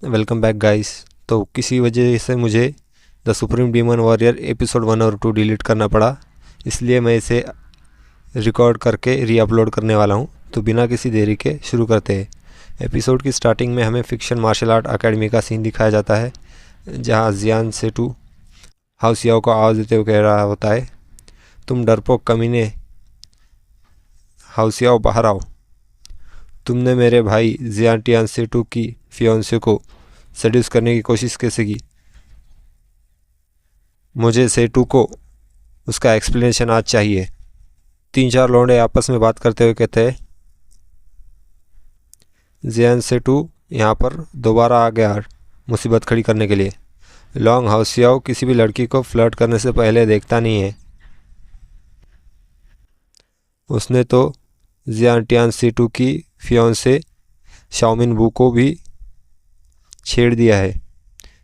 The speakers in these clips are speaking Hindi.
Welcome back guys. तो किसी वजह से मुझे the supreme demon warrior episode 1 और 2 डिलीट करना पड़ा, इसलिए मैं इसे रिकॉर्ड करके री अपलोड करने वाला हूँ। तो बिना किसी देरी के शुरू करते हैं। एपिसोड की स्टार्टिंग में हमें फिक्शन मार्शल आर्ट अकेडमी का सीन दिखाया जाता है, जहाँ जियान सेटू हाउस याओ को आवाज़ देते हुए कह रहा होता है, तुम डरपोक कमीने, हाउस याओ बाहर आओ। तुमने मेरे भाई जियान टियान सेटू की फियोंसे को सेड्यूस करने की कोशिश कैसे की? मुझे सेटू को उसका एक्सप्लेनेशन आज चाहिए। 3-4 लौंडे आपस में बात करते हुए कहते हैं, जियान सेटू यहाँ पर दोबारा आ गया मुसीबत खड़ी करने के लिए। लॉन्ग हाउसियाओ किसी भी लड़की को फ्लर्ट करने से पहले देखता नहीं है। उसने तो जियान टियान सेटू की फियोंसे शाओमिन बू को भी छेड़ दिया है।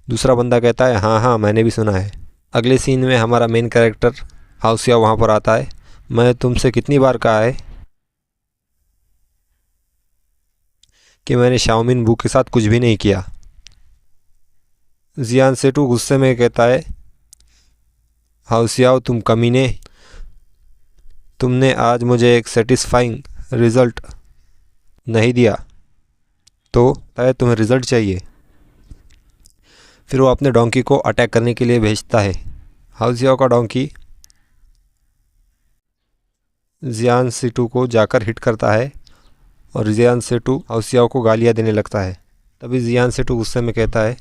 दूसरा बंदा कहता है, हाँ हाँ मैंने भी सुना है। अगले सीन में हमारा मेन कैरेक्टर हाउसिया वहाँ पर आता है। मैं तुमसे कितनी बार कहा है कि मैंने शाओमिन बू के साथ कुछ भी नहीं किया। जियान सेटू गुस्से में कहता है, हाउसियाओ तुम कमीने, तुमने आज मुझे एक सेटिस्फाइंग रिज़ल्ट नहीं दिया, तो तुम्हें रिज़ल्ट चाहिए। फिर वो अपने डोंकी को अटैक करने के लिए भेजता है। हाउसियाओ का डोंकी जियान सेटू को जाकर हिट करता है और जियान सेटू हाउसियाओ को गालियाँ देने लगता है। तभी जियान सेटू गुस्से में कहता है,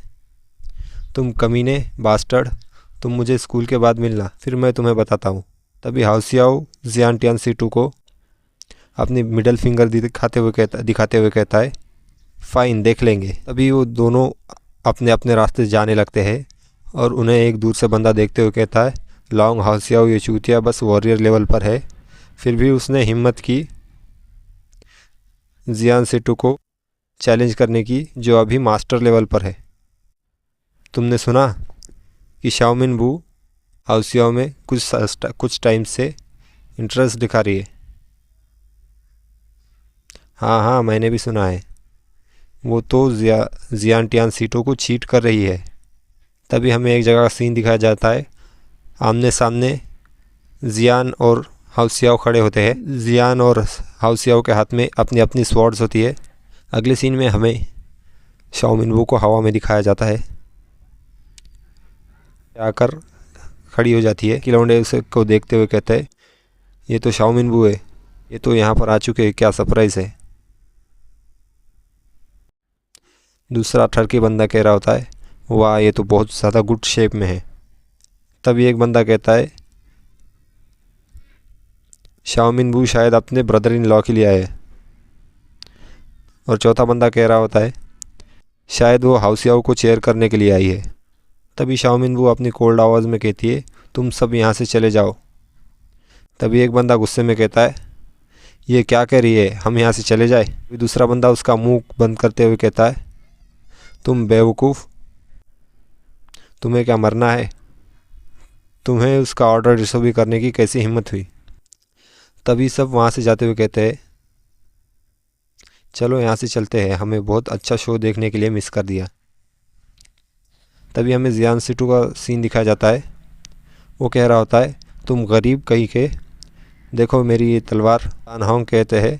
तुम कमीने बास्टर्ड, तुम मुझे स्कूल के बाद मिलना, फिर मैं तुम्हें बताता हूँ। तभी हाउसियाओ जियान टियान सेटू को अपनी मिडल फिंगर दिखाते हुए कहता है, फ़ाइन देख लेंगे। तभी वो दोनों अपने अपने रास्ते जाने लगते हैं और उन्हें एक दूर से बंदा देखते हुए कहता है, लॉन्ग हाउसियाओ ये चूतिया बस वॉरियर लेवल पर है, फिर भी उसने हिम्मत की जियान सेटू को चैलेंज करने की, जो अभी मास्टर लेवल पर है। तुमने सुना कि शाओमिन बू हाउसियाओ में कुछ टाइम से इंटरेस्ट दिखा रही है? हाँ हाँ मैंने भी सुना है। वो तो जियान टियान सेटू को चीट कर रही है। तभी हमें एक जगह का सीन दिखाया जाता है। आमने सामने जियान और हाउसियाओ खड़े होते हैं। जियान और हाउसियाओ के हाथ में अपनी अपनी स्वॉर्ड्स होती है। अगले सीन में हमें शाओमिन बू को हवा में दिखाया जाता है, आकर खड़ी हो जाती है। खिलौने उसे को देखते हुए कहते हैं, ये तो शाओमिन बू है, ये तो यहाँ पर आ चुके हैं, क्या सरप्राइज़ है। दूसरा ठरकी बंदा कह रहा होता है, वाह ये तो बहुत ज़्यादा गुड शेप में है। तभी एक बंदा कहता है, शाओमिन बू शायद अपने ब्रदर इन लॉ के लिए आए। और चौथा बंदा कह रहा होता है, शायद वो हाउसियाओ को चेयर करने के लिए आई है। तभी शाओमिन बू अपनी कोल्ड आवाज़ में कहती है, तुम सब यहाँ से चले जाओ। तभी एक बंदा गुस्से में कहता है, ये क्या कह रही है, हम यहाँ से चले जाए? फिर दूसरा बंदा उसका मुंह बंद करते हुए कहता है, तुम बेवकूफ़, तुम्हें क्या मरना है? तुम्हें उसका ऑर्डर डिसोबी करने की कैसी हिम्मत हुई? तभी सब वहाँ से जाते हुए कहते हैं, चलो यहाँ से चलते हैं, हमें बहुत अच्छा शो देखने के लिए मिस कर दिया। तभी हमें जियान सेटू का सीन दिखाया जाता है। वो कह रहा होता है, तुम गरीब कहीं के, देखो मेरी ये तलवार। अनहोंग कहते हैं,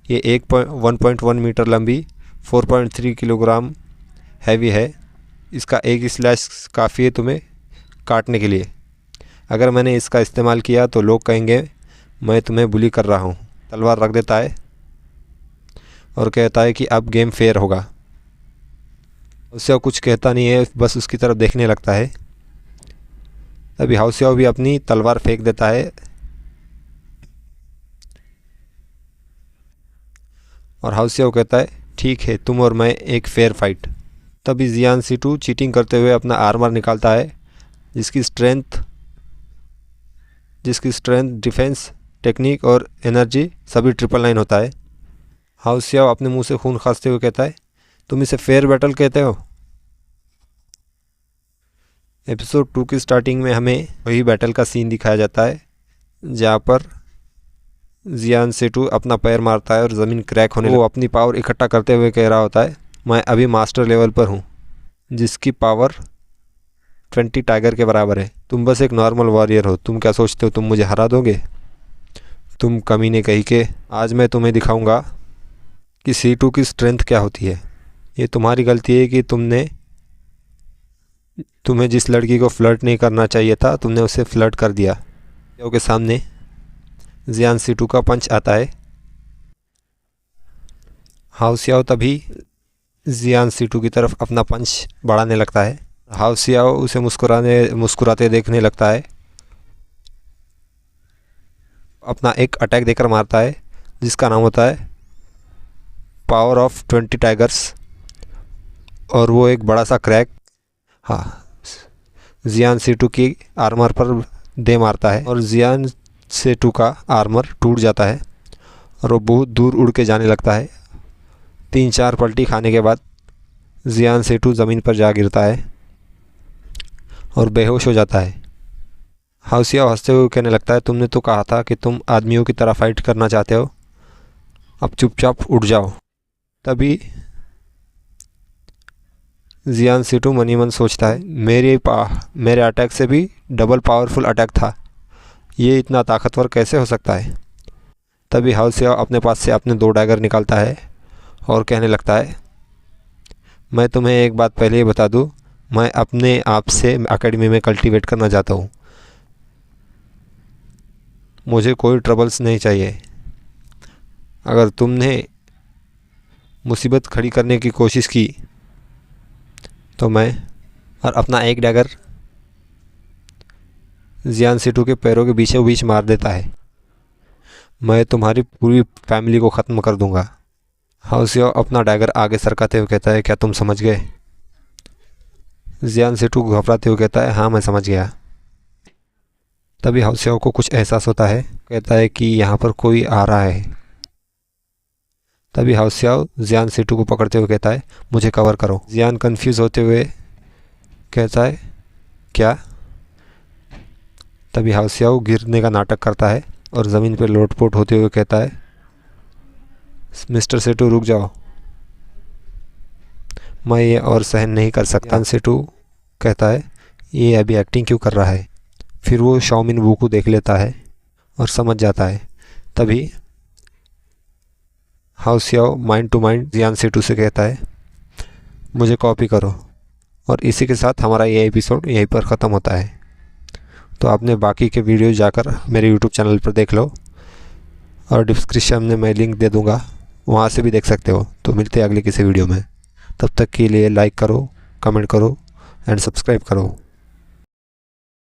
ये 1.1 मीटर लंबी, 4.3 किलोग्राम हैवी है। इसका एक स्लैश काफ़ी है तुम्हें काटने के लिए। अगर मैंने इसका इस्तेमाल किया तो लोग कहेंगे मैं तुम्हें बुली कर रहा हूँ। तलवार रख देता है और कहता है कि अब गेम फेयर होगा। हाउसियाओ कुछ कहता नहीं है, बस उसकी तरफ देखने लगता है। तभी हाउसियाओ भी अपनी तलवार फेंक देता है और हाउसियाओ कहता है, ठीक है तुम और मैं एक फेयर फाइट। तभी जियान सेटू चीटिंग करते हुए अपना आर्मर निकालता है, जिसकी स्ट्रेंथ, डिफेंस, टेक्निक और एनर्जी सभी 999 होता है। हाउसियाओ अपने मुंह से खून खांसते हुए कहता है, तुम इसे फेयर बैटल कहते हो? एपिसोड 2 की स्टार्टिंग में हमें वही बैटल का सीन दिखाया जाता है, जहाँ पर जियान सेटू अपना पैर मारता है और ज़मीन क्रैक होने लगती है। वो अपनी पावर इकट्ठा करते हुए कह रहा होता है, मैं अभी मास्टर लेवल पर हूँ, जिसकी पावर 20 टाइगर के बराबर है। तुम बस एक नॉर्मल वॉरियर हो। तुम क्या सोचते हो तुम मुझे हरा दोगे? तुम कमीने कहीं के। आज मैं तुम्हें दिखाऊंगा कि C2 की स्ट्रेंथ क्या होती है। ये तुम्हारी गलती है कि तुम्हें जिस लड़की को फ्लर्ट नहीं करना चाहिए था तुमने उसे फ्लर्ट कर दिया। के सामने जियान C2 का पंच आता है। हाउ सियाओ तभी जियान C2 की तरफ अपना पंच बढ़ाने लगता है। हाउ सियाओ उसे मुस्कुराते देखने लगता है। अपना एक अटैक देकर मारता है जिसका नाम होता है पावर ऑफ 20 टाइगर्स, और वो एक बड़ा सा क्रैक जियान C2 की आर्मर पर दे मारता है और जियान C2 का आर्मर टूट जाता है और वो बहुत दूर उड़ के जाने लगता है। 3-4 पलटी खाने के बाद जियान C2 ज़मीन पर जा गिरता है और बेहोश हो जाता है। हाउ सियाओ हंसते हुए कहने लगता है, तुमने तो कहा था कि तुम आदमियों की तरह फाइट करना चाहते हो, अब चुपचाप उठ जाओ। तभी जियान C2 मनी मन सोचता है, मेरे अटैक से भी डबल पावरफुल अटैक था, ये इतना ताकतवर कैसे हो सकता है। तभी हाउ सियाओ अपने पास से अपने 2 डैगर निकालता है और कहने लगता है, मैं तुम्हें एक बात पहले ही बता दूं, मैं अपने आप से एकेडमी में कल्टीवेट करना चाहता हूँ। मुझे कोई ट्रबल्स नहीं चाहिए। अगर तुमने मुसीबत खड़ी करने की कोशिश की तो मैं और अपना एक डैगर जियान C2 के पैरों के बीचों बीच मार देता है। मैं तुम्हारी पूरी फैमिली को ख़त्म कर दूंगा। हाउ सियाओ अपना डैगर आगे सरकाते हुए कहता है, क्या तुम समझ गए? जियान C2 घबराते हुए कहता है, हाँ मैं समझ गया। तभी हाउ सियाओ को कुछ एहसास होता है, कहता है कि यहाँ पर कोई आ रहा है। तभी हाउ सियाओ जियान C2 को पकड़ते हुए कहता है, मुझे कवर करो। जियान कंफ्यूज होते हुए कहता है, क्या? तभी हाउ सियाओ गिरने का नाटक करता है और ज़मीन पर लोटपोट होते हुए कहता है, मिस्टर C2 रुक जाओ, मैं ये और सहन नहीं कर सकता। C2 कहता है, ये अभी एक्टिंग क्यों कर रहा है? फिर वो शाओमिन वू को देख लेता है और समझ जाता है। तभी हाउ सियाओ माइंड टू माइंड जियान C2 से कहता है, मुझे कॉपी करो। और इसी के साथ हमारा ये एपिसोड यहीं पर ख़त्म होता है। तो आपने बाकी के वीडियो जाकर मेरे यूट्यूब चैनल पर देख लो और डिस्क्रिप्शन में मैं लिंक दे दूँगा, वहाँ से भी देख सकते हो। तो मिलते हैं अगले किसी वीडियो में। तब तक के लिए लाइक करो, कमेंट करो एंड सब्सक्राइब करो।